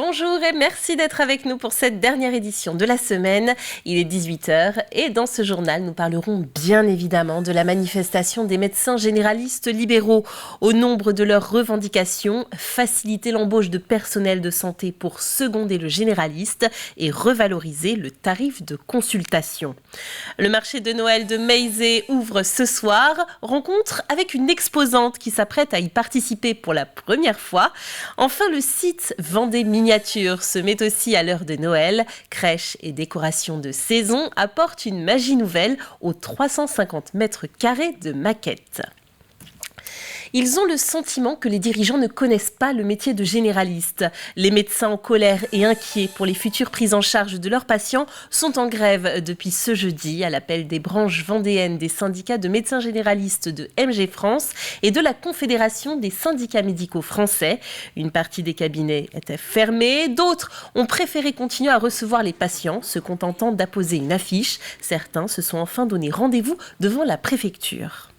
Bonjour et merci d'être avec nous pour cette dernière édition de la semaine. Il est 18h et dans ce journal, nous parlerons bien évidemment de la manifestation des médecins généralistes libéraux. Au nombre de leurs revendications, faciliter l'embauche de personnel de santé pour seconder le généraliste et revaloriser le tarif de consultation. Le marché de Noël de Meizé ouvre ce soir. Rencontre avec une exposante qui s'apprête à y participer pour la première fois. Enfin, le site Vendée Miniature se met aussi à l'heure de Noël. Crèches et décorations de saison apportent une magie nouvelle aux 350 mètres carrés de maquettes. Ils ont le sentiment que les dirigeants ne connaissent pas le métier de généraliste. Les médecins en colère et inquiets pour les futures prises en charge de leurs patients sont en grève depuis ce jeudi à l'appel des branches vendéennes des syndicats de médecins généralistes de MG France et de la Confédération des syndicats médicaux français. Une partie des cabinets était fermée, d'autres ont préféré continuer à recevoir les patients, se contentant d'apposer une affiche. Certains se sont enfin donné rendez-vous devant la préfecture.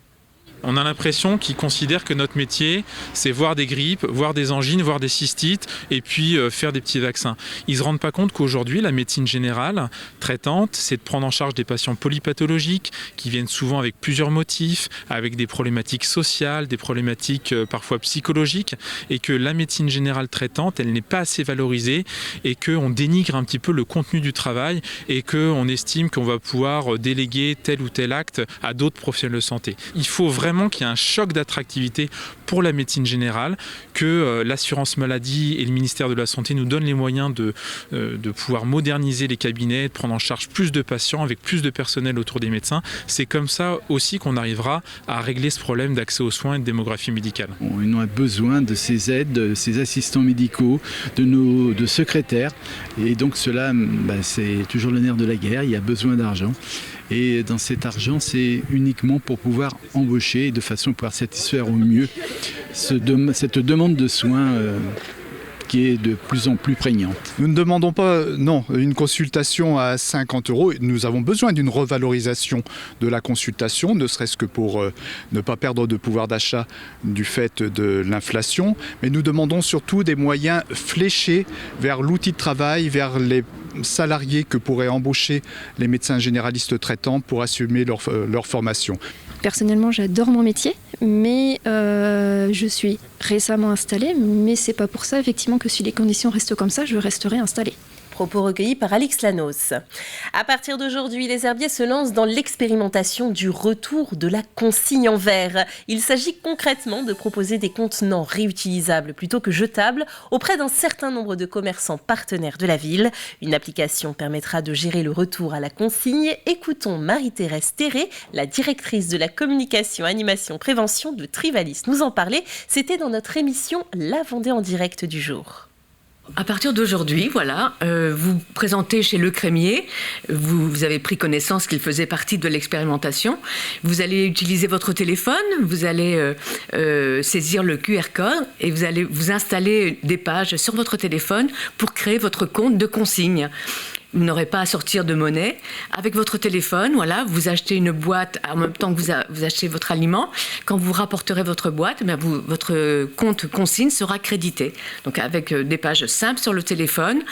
On a l'impression qu'ils considèrent que notre métier, c'est voir des grippes, voir des angines, voir des cystites et puis faire des petits vaccins. Ils ne se rendent pas compte qu'aujourd'hui, la médecine générale traitante, c'est de prendre en charge des patients polypathologiques qui viennent souvent avec plusieurs motifs, avec des problématiques sociales, des problématiques parfois psychologiques, et que la médecine générale traitante, elle n'est pas assez valorisée et qu'on dénigre un petit peu le contenu du travail et qu'on estime qu'on va pouvoir déléguer tel ou tel acte à d'autres professionnels de santé. Il faut vraiment qu'il y ait un choc d'attractivité pour la médecine générale, que l'assurance maladie et le ministère de la Santé nous donnent les moyens de pouvoir moderniser les cabinets, de prendre en charge plus de patients avec plus de personnel autour des médecins. C'est comme ça aussi qu'on arrivera à régler ce problème d'accès aux soins et de démographie médicale. On a besoin de ces aides, de ces assistants médicaux, de secrétaires. Et donc cela, c'est toujours le nerf de la guerre, il y a besoin d'argent. Et dans cet argent, c'est uniquement pour pouvoir embaucher et de façon à pouvoir satisfaire au mieux cette demande de soins qui est de plus en plus prégnante. Nous ne demandons pas une consultation à 50 €. Nous avons besoin d'une revalorisation de la consultation, ne serait-ce que pour ne pas perdre de pouvoir d'achat du fait de l'inflation. Mais nous demandons surtout des moyens fléchés vers l'outil de travail, vers les salariés que pourraient embaucher les médecins généralistes traitants pour assumer leur formation. Personnellement, j'adore mon métier, mais je suis récemment installée, mais c'est pas pour ça effectivement que si les conditions restent comme ça, je resterai installée. Propos recueillis par Alix Lanos. À partir d'aujourd'hui, les herbiers se lancent dans l'expérimentation du retour de la consigne en verre. Il s'agit concrètement de proposer des contenants réutilisables plutôt que jetables auprès d'un certain nombre de commerçants partenaires de la ville. Une application permettra de gérer le retour à la consigne. Écoutons Marie-Thérèse Terré, la directrice de la communication, animation, prévention de Trivalis, nous en parler. C'était dans notre émission La Vendée en direct du jour. À partir d'aujourd'hui, vous présentez chez Le Crémier, vous avez pris connaissance qu'il faisait partie de l'expérimentation, vous allez utiliser votre téléphone, vous allez saisir le QR code et vous allez vous installer des pages sur votre téléphone pour créer votre compte de consigne. Vous n'aurez pas à sortir de monnaie. Avec votre téléphone, vous achetez une boîte en même temps que vous achetez votre aliment. Quand vous rapporterez votre boîte, votre compte consigne sera crédité. Donc avec des pages simples sur le téléphone,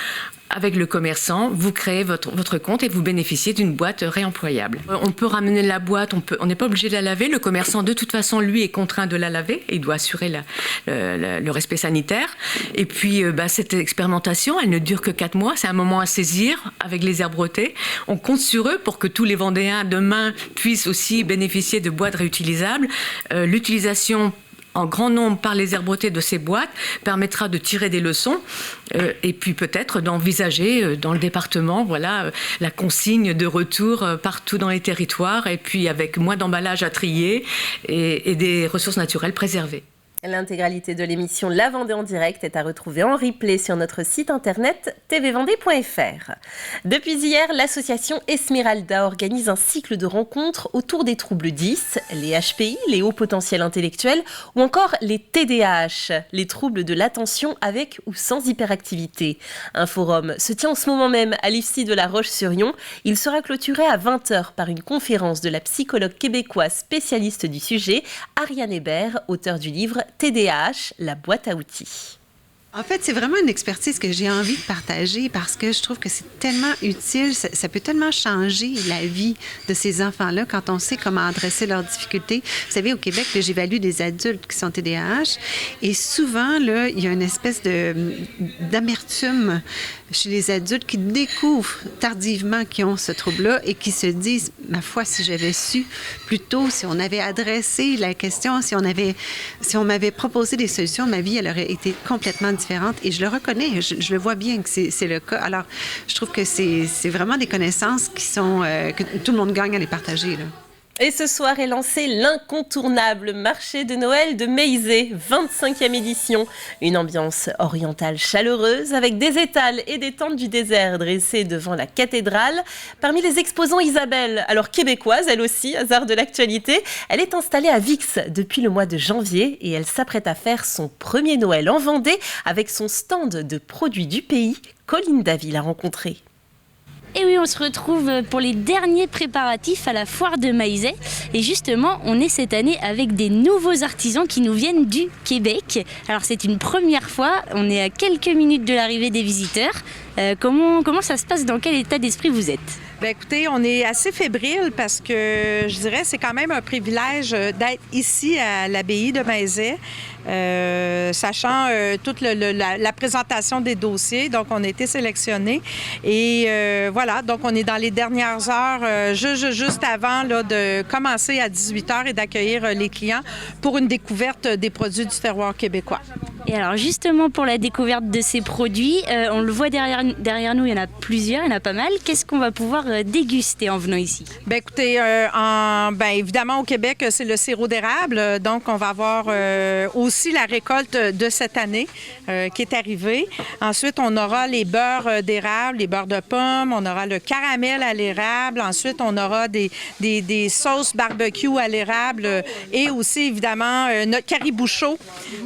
avec le commerçant, vous créez votre compte et vous bénéficiez d'une boîte réemployable. On peut ramener la boîte, on n'est pas obligé de la laver. Le commerçant, de toute façon, lui, est contraint de la laver et il doit assurer le respect sanitaire. Et puis, cette expérimentation, elle ne dure que 4 mois. C'est un moment à saisir avec les aires breutées. On compte sur eux pour que tous les Vendéens, demain, puissent aussi bénéficier de boîtes réutilisables. L'utilisation en grand nombre par les aires breutées de ces boîtes permettra de tirer des leçons et puis peut-être d'envisager dans le département la consigne de retour partout dans les territoires et puis avec moins d'emballage à trier et des ressources naturelles préservées. L'intégralité de l'émission La Vendée en direct est à retrouver en replay sur notre site internet tvvendée.fr. Depuis hier, l'association Esmeralda organise un cycle de rencontres autour des troubles 10, les HPI, les hauts potentiels intellectuels, ou encore les TDAH, les troubles de l'attention avec ou sans hyperactivité. Un forum se tient en ce moment même à l'IFSI de La Roche-sur-Yon. Il sera clôturé à 20h par une conférence de la psychologue québécoise spécialiste du sujet, Ariane Hébert, auteure du livre TDAH, la boîte à outils. En fait, c'est vraiment une expertise que j'ai envie de partager parce que je trouve que c'est tellement utile, ça peut tellement changer la vie de ces enfants-là quand on sait comment adresser leurs difficultés. Vous savez, au Québec, là, j'évalue des adultes qui sont TDAH et souvent, là, il y a une espèce d'amertume chez les adultes qui découvrent tardivement qu'ils ont ce trouble-là et qui se disent, ma foi, si j'avais su plus tôt, si on avait adressé la question, si on m'avait proposé des solutions, ma vie, elle aurait été complètement différente. Et je le reconnais, je le vois bien que c'est le cas. Alors, je trouve que c'est vraiment des connaissances qui sont que tout le monde gagne à les partager, là. Et ce soir est lancé l'incontournable marché de Noël de Maizé, 25e édition. Une ambiance orientale chaleureuse avec des étals et des tentes du désert dressées devant la cathédrale. Parmi les exposants, Isabelle, alors québécoise, elle aussi, hasard de l'actualité. Elle est installée à Vix depuis le mois de janvier et elle s'apprête à faire son premier Noël en Vendée avec son stand de produits du pays. Colline Davy l'a rencontrée. Et oui, on se retrouve pour les derniers préparatifs à la foire de Maizé. Et justement, on est cette année avec des nouveaux artisans qui nous viennent du Québec. Alors c'est une première fois, on est à quelques minutes de l'arrivée des visiteurs. Comment ça se passe, dans quel état d'esprit vous êtes? Bien, écoutez, on est assez fébrile parce que je dirais c'est quand même un privilège d'être ici à l'abbaye de Maizé, sachant toute la présentation des dossiers. Donc, on a été sélectionnés. Et voilà, donc on est dans les dernières heures, juste avant là, de commencer à 18h et d'accueillir les clients pour une découverte des produits du terroir québécois. Et alors justement pour la découverte de ces produits, on le voit derrière nous, il y en a plusieurs, il y en a pas mal. Qu'est-ce qu'on va pouvoir déguster en venant ici? Bien écoutez, évidemment au Québec, c'est le sirop d'érable. Donc on va avoir aussi la récolte de cette année qui est arrivée. Ensuite, on aura les beurres d'érable, les beurres de pomme, on aura le caramel à l'érable. Ensuite, on aura des sauces barbecue à l'érable et aussi évidemment notre caribou chaud,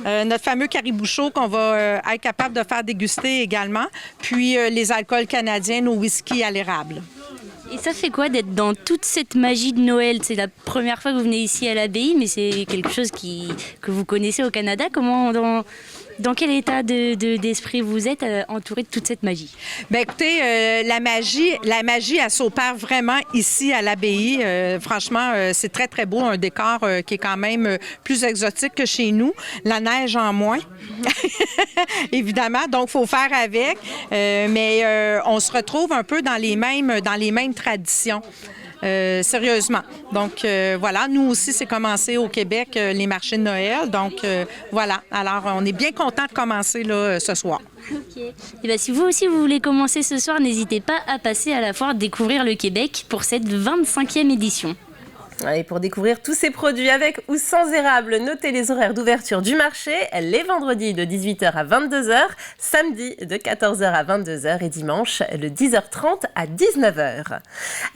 notre fameux caribou chaud qu'on va être capable de faire déguster également. Puis les alcools canadiens, nos whisky à l'érable. Et ça fait quoi d'être dans toute cette magie de Noël? C'est la première fois que vous venez ici à l'abbaye, mais c'est quelque chose que vous connaissez au Canada. Dans quel état d'esprit vous êtes entouré de toute cette magie? Bien, écoutez, la magie, elle s'opère vraiment ici à l'abbaye. Franchement, c'est très, très beau. Un décor qui est quand même plus exotique que chez nous. La neige en moins, évidemment. Donc, il faut faire avec. Mais on se retrouve un peu dans les mêmes traditions. Sérieusement. Donc, voilà. Nous aussi, c'est commencé au Québec, les marchés de Noël. Donc, voilà. Alors, on est bien content de commencer là, ce soir. OK. Et bien, si vous aussi, vous voulez commencer ce soir, n'hésitez pas à passer à la foire découvrir le Québec pour cette 25e édition. Et pour découvrir tous ces produits avec ou sans érable, notez les horaires d'ouverture du marché, les vendredis de 18h à 22h, samedi de 14h à 22h et dimanche de 10h30 à 19h.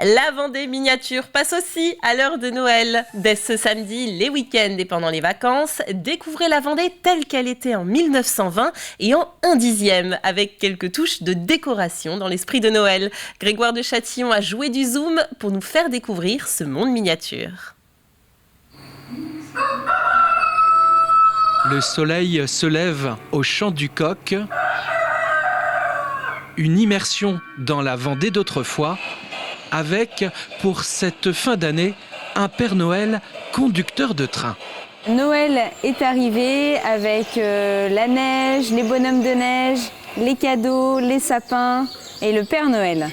La Vendée miniature passe aussi à l'heure de Noël. Dès ce samedi, les week-ends et pendant les vacances, découvrez la Vendée telle qu'elle était en 1920 et en 1/10 avec quelques touches de décoration dans l'esprit de Noël. Grégoire de Châtillon a joué du zoom pour nous faire découvrir ce monde miniature. Le soleil se lève au chant du coq. Une immersion dans la Vendée d'autrefois avec, pour cette fin d'année, un Père Noël conducteur de train. Noël est arrivé avec la neige, les bonhommes de neige, les cadeaux, les sapins et le Père Noël.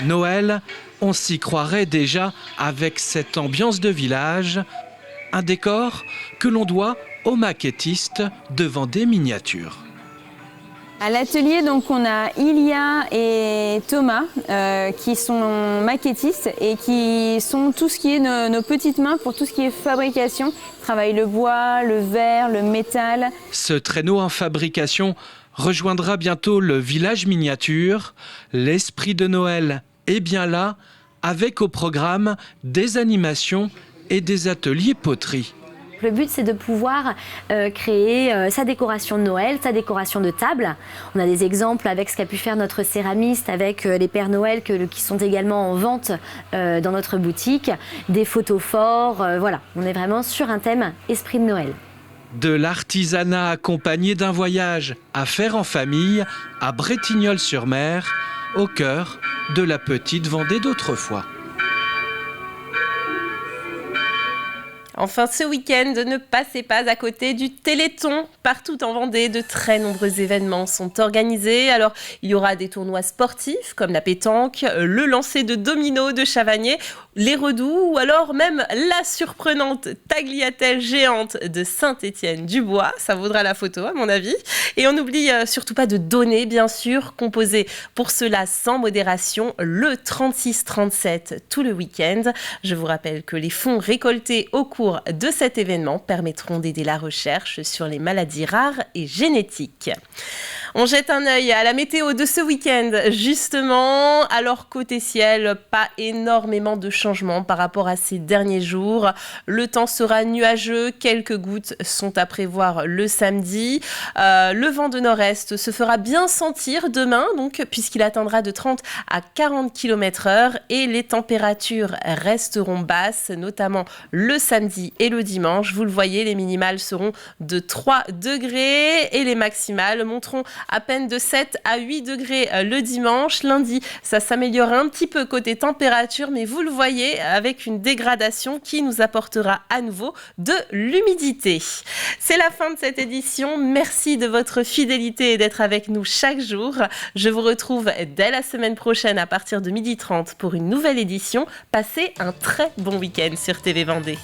Noël, on s'y croirait déjà avec cette ambiance de village, un décor que l'on doit aux maquettistes de Vendée miniature. À l'atelier, donc, on a Ilia et Thomas qui sont maquettistes et qui sont tout ce qui est nos petites mains pour tout ce qui est fabrication. Ils travaillent le bois, le verre, le métal. Ce traîneau en fabrication rejoindra bientôt le village miniature. L'esprit de Noël est bien là, avec au programme des animations et des ateliers poterie. Le but, c'est de pouvoir créer sa décoration de Noël, sa décoration de table. On a des exemples avec ce qu'a pu faire notre céramiste, avec les Pères Noël qui sont également en vente dans notre boutique, des photos forts. Voilà, on est vraiment sur un thème esprit de Noël. De l'artisanat accompagné d'un voyage à faire en famille à Bretignolles-sur-Mer, au cœur de la petite Vendée d'autrefois. Enfin, ce week-end, ne passez pas à côté du Téléthon. Partout en Vendée, de très nombreux événements sont organisés. Alors, il y aura des tournois sportifs comme la pétanque, le lancer de dominos de Chavagné, les Redoux ou alors même la surprenante tagliatelle géante de Saint-Étienne-du-Bois. Ça vaudra la photo, à mon avis. Et on n'oublie surtout pas de donner, bien sûr, composer pour cela sans modération le 36-37 tout le week-end. Je vous rappelle que les fonds récoltés au cours de cet événement permettront d'aider la recherche sur les maladies rares et génétiques. On jette un œil à la météo de ce week-end, justement. Alors, côté ciel, pas énormément de changements par rapport à ces derniers jours. Le temps sera nuageux, quelques gouttes sont à prévoir le samedi. Le vent de nord-est se fera bien sentir demain, donc, puisqu'il atteindra de 30 à 40 km/h et les températures resteront basses, notamment le samedi et le dimanche. Vous le voyez, les minimales seront de 3 degrés et les maximales monteront à peine de 7 à 8 degrés le dimanche. Lundi, ça s'améliore un petit peu côté température, mais vous le voyez, avec une dégradation qui nous apportera à nouveau de l'humidité. C'est la fin de cette édition. Merci de votre fidélité et d'être avec nous chaque jour. Je vous retrouve dès la semaine prochaine à partir de 12h30 pour une nouvelle édition. Passez un très bon week-end sur TV Vendée.